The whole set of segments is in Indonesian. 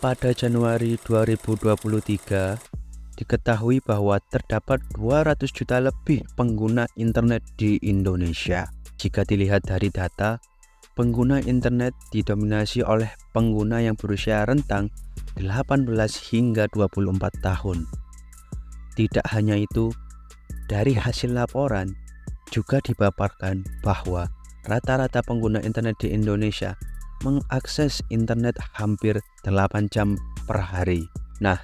Pada Januari 2023, diketahui bahwa terdapat 200 juta lebih pengguna internet di Indonesia. Jika dilihat dari data, pengguna internet didominasi oleh pengguna yang berusia rentang 18 hingga 24 tahun. Tidak hanya itu, dari hasil laporan juga dipaparkan bahwa rata-rata pengguna internet di Indonesia mengakses internet hampir 8 jam per hari. Nah,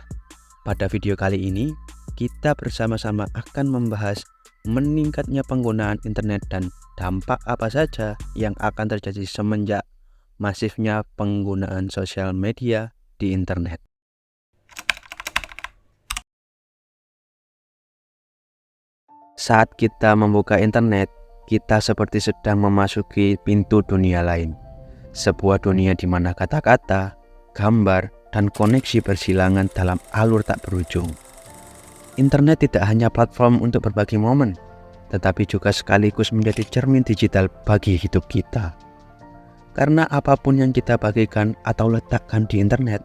pada video kali ini kita bersama-sama akan membahas meningkatnya penggunaan internet dan dampak apa saja yang akan terjadi semenjak masifnya penggunaan sosial media di internet. Saat kita membuka internet, kita seperti sedang memasuki pintu dunia lain. Sebuah dunia di mana kata-kata, gambar, dan koneksi bersilangan dalam alur tak berujung. Internet tidak hanya platform untuk berbagi momen, tetapi juga sekaligus menjadi cermin digital bagi hidup kita. Karena apapun yang kita bagikan atau letakkan di internet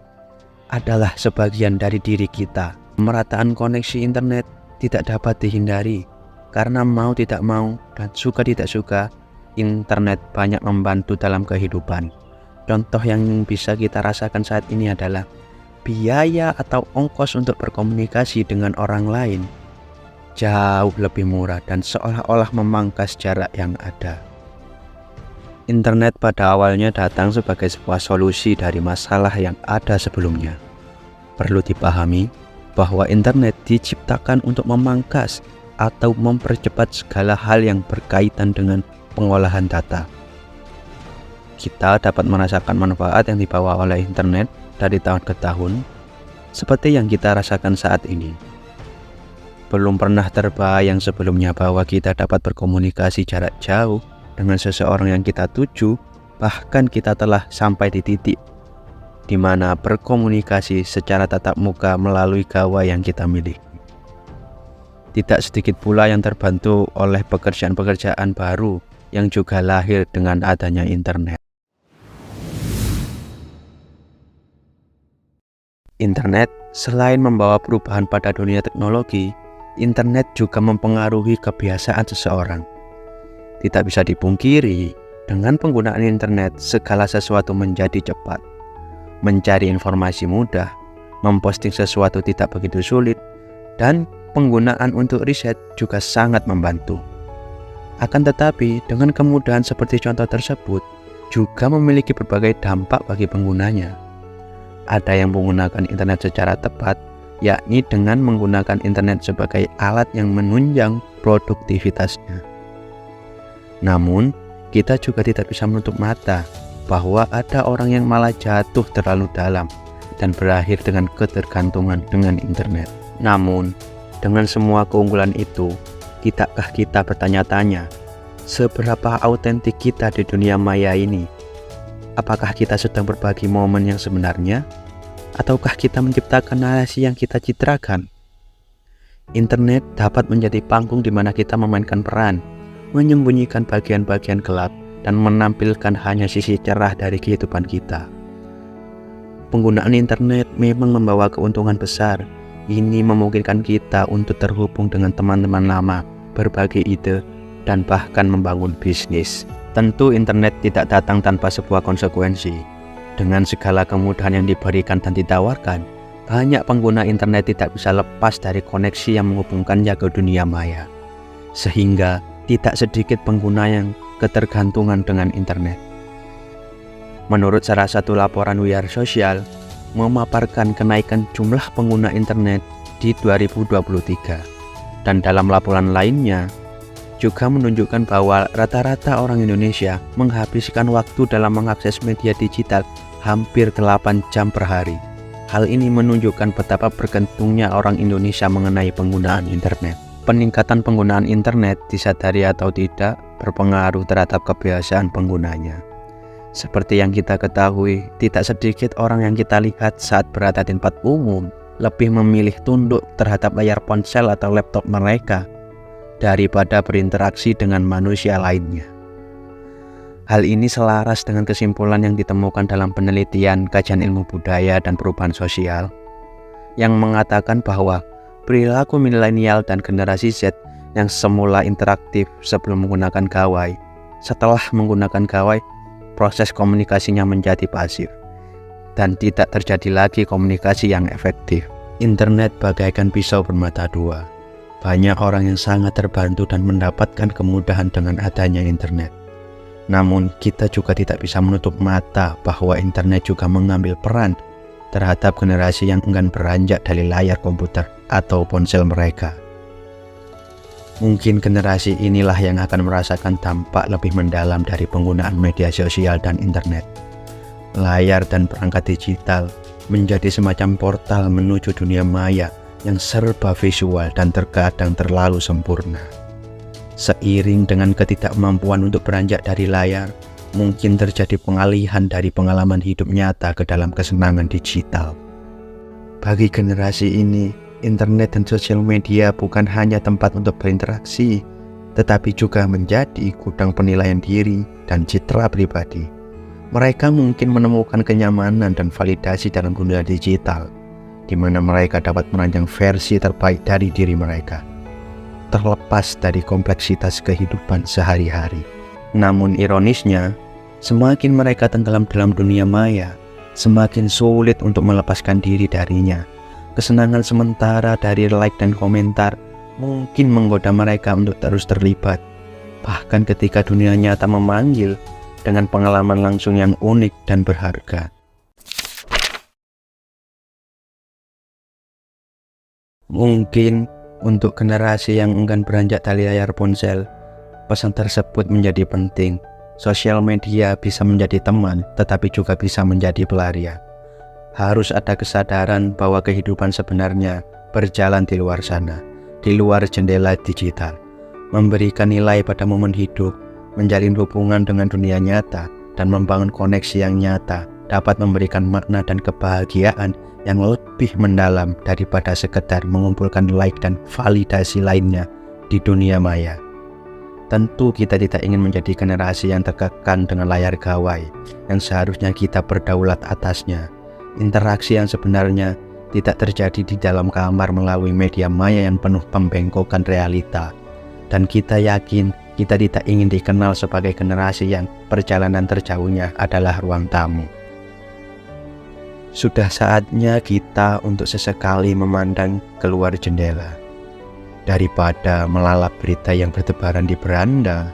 adalah sebagian dari diri kita. Pemerataan koneksi internet tidak dapat dihindari, karena mau tidak mau dan suka tidak suka, internet banyak membantu dalam kehidupan. Contoh yang bisa kita rasakan saat ini adalah biaya atau ongkos untuk berkomunikasi dengan orang lain jauh lebih murah dan seolah-olah memangkas jarak yang ada. Internet pada awalnya datang sebagai sebuah solusi dari masalah yang ada sebelumnya. Perlu dipahami bahwa internet diciptakan untuk memangkas atau mempercepat segala hal yang berkaitan dengan pengolahan data. Kita dapat merasakan manfaat yang dibawa oleh internet dari tahun ke tahun, seperti yang kita rasakan saat ini. Belum pernah terbayang sebelumnya bahwa kita dapat berkomunikasi jarak jauh dengan seseorang yang kita tuju, bahkan kita telah sampai di titik di mana berkomunikasi secara tatap muka melalui gawai yang kita miliki. Tidak sedikit pula yang terbantu oleh pekerjaan-pekerjaan baru yang juga lahir dengan adanya internet. Internet selain membawa perubahan pada dunia teknologi, internet juga mempengaruhi kebiasaan seseorang. Tidak bisa dipungkiri, dengan penggunaan internet segala sesuatu menjadi cepat. Mencari informasi mudah, memposting sesuatu tidak begitu sulit, dan penggunaan untuk riset juga sangat membantu. Akan tetapi, dengan kemudahan seperti contoh tersebut, juga memiliki berbagai dampak bagi penggunanya. Ada yang menggunakan internet secara tepat, yakni dengan menggunakan internet sebagai alat yang menunjang produktivitasnya. Namun, kita juga tidak bisa menutup mata bahwa ada orang yang malah jatuh terlalu dalam dan berakhir dengan ketergantungan dengan internet. Namun, dengan semua keunggulan itu, tidakkah kita bertanya-tanya, seberapa autentik kita di dunia maya ini? Apakah kita sedang berbagi momen yang sebenarnya? Ataukah kita menciptakan narasi yang kita citrakan? Internet dapat menjadi panggung di mana kita memainkan peran, menyembunyikan bagian-bagian gelap, dan menampilkan hanya sisi cerah dari kehidupan kita. Penggunaan internet memang membawa keuntungan besar. Ini memungkinkan kita untuk terhubung dengan teman-teman lama, berbagi ide, dan bahkan membangun bisnis. Tentu internet tidak datang tanpa sebuah konsekuensi. Dengan segala kemudahan yang diberikan dan ditawarkan, banyak pengguna internet tidak bisa lepas dari koneksi yang menghubungkannya ke dunia maya. Sehingga tidak sedikit pengguna yang ketergantungan dengan internet. Menurut salah satu laporan We Are Social, memaparkan kenaikan jumlah pengguna internet di 2023, dan dalam laporan lainnya juga menunjukkan bahwa rata-rata orang Indonesia menghabiskan waktu dalam mengakses media digital hampir 8 jam per hari. Hal ini menunjukkan betapa bergantungnya orang Indonesia mengenai penggunaan internet. Peningkatan penggunaan internet, disadari atau tidak, berpengaruh terhadap kebiasaan penggunanya. Seperti yang kita ketahui, tidak sedikit orang yang kita lihat saat berada di tempat umum lebih memilih tunduk terhadap layar ponsel atau laptop mereka daripada berinteraksi dengan manusia lainnya. Hal ini selaras dengan kesimpulan yang ditemukan dalam penelitian kajian ilmu budaya dan perubahan sosial yang mengatakan bahwa perilaku milenial dan generasi Z yang semula interaktif sebelum menggunakan gawai, setelah menggunakan gawai, proses komunikasinya menjadi pasif dan tidak terjadi lagi komunikasi yang efektif. Internet bagaikan pisau bermata dua. Banyak orang yang sangat terbantu dan mendapatkan kemudahan dengan adanya internet. Namun kita juga tidak bisa menutup mata bahwa internet juga mengambil peran terhadap generasi yang enggan beranjak dari layar komputer atau ponsel mereka. Mungkin generasi inilah yang akan merasakan dampak lebih mendalam dari penggunaan media sosial dan internet. Layar dan perangkat digital menjadi semacam portal menuju dunia maya yang serba visual dan terkadang terlalu sempurna. Seiring dengan ketidakmampuan untuk beranjak dari layar, mungkin terjadi pengalihan dari pengalaman hidup nyata ke dalam kesenangan digital. Bagi generasi ini, internet dan sosial media bukan hanya tempat untuk berinteraksi, tetapi juga menjadi gudang penilaian diri dan citra pribadi. Mereka mungkin menemukan kenyamanan dan validasi dalam dunia digital, di mana mereka dapat merancang versi terbaik dari diri mereka, terlepas dari kompleksitas kehidupan sehari-hari. Namun ironisnya, semakin mereka tenggelam dalam dunia maya, semakin sulit untuk melepaskan diri darinya. Kesenangan sementara dari like dan komentar mungkin menggoda mereka untuk terus terlibat, bahkan ketika dunia nyata memanggil dengan pengalaman langsung yang unik dan berharga. Mungkin untuk generasi yang enggan beranjak dari layar ponsel, pesan tersebut menjadi penting. Sosial media bisa menjadi teman, tetapi juga bisa menjadi pelarian. Harus ada kesadaran bahwa kehidupan sebenarnya berjalan di luar sana, di luar jendela digital. Memberikan nilai pada momen hidup, menjalin hubungan dengan dunia nyata, dan membangun koneksi yang nyata dapat memberikan makna dan kebahagiaan yang lebih mendalam daripada sekedar mengumpulkan like dan validasi lainnya di dunia maya. Tentu kita tidak ingin menjadi generasi yang terkekang dengan layar gawai yang seharusnya kita berdaulat atasnya. Interaksi yang sebenarnya tidak terjadi di dalam kamar melalui media maya yang penuh pembengkokan realita. Dan kita yakin kita tidak ingin dikenal sebagai generasi yang perjalanan terjauhnya adalah ruang tamu. Sudah saatnya kita untuk sesekali memandang keluar jendela. Daripada melalap berita yang bertebaran di beranda,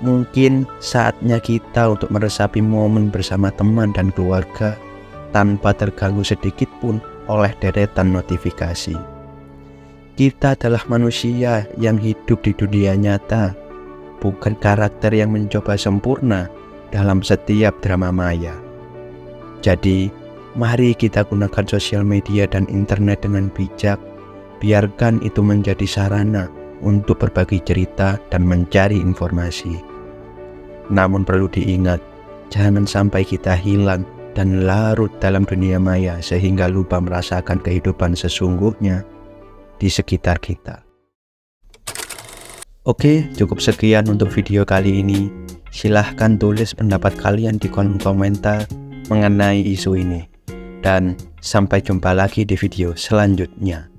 mungkin saatnya kita untuk meresapi momen bersama teman dan keluarga tanpa terganggu sedikit pun oleh deretan notifikasi. Kita adalah manusia yang hidup di dunia nyata, bukan karakter yang mencoba sempurna dalam setiap drama maya. Jadi, mari kita gunakan sosial media dan internet dengan bijak. Biarkan itu menjadi sarana untuk berbagi cerita dan mencari informasi. Namun perlu diingat, jangan sampai kita hilang dan larut dalam dunia maya sehingga lupa merasakan kehidupan sesungguhnya di sekitar kita. Oke, cukup sekian untuk video kali ini. Silahkan tulis pendapat kalian di kolom komentar mengenai isu ini. Dan sampai jumpa lagi di video selanjutnya.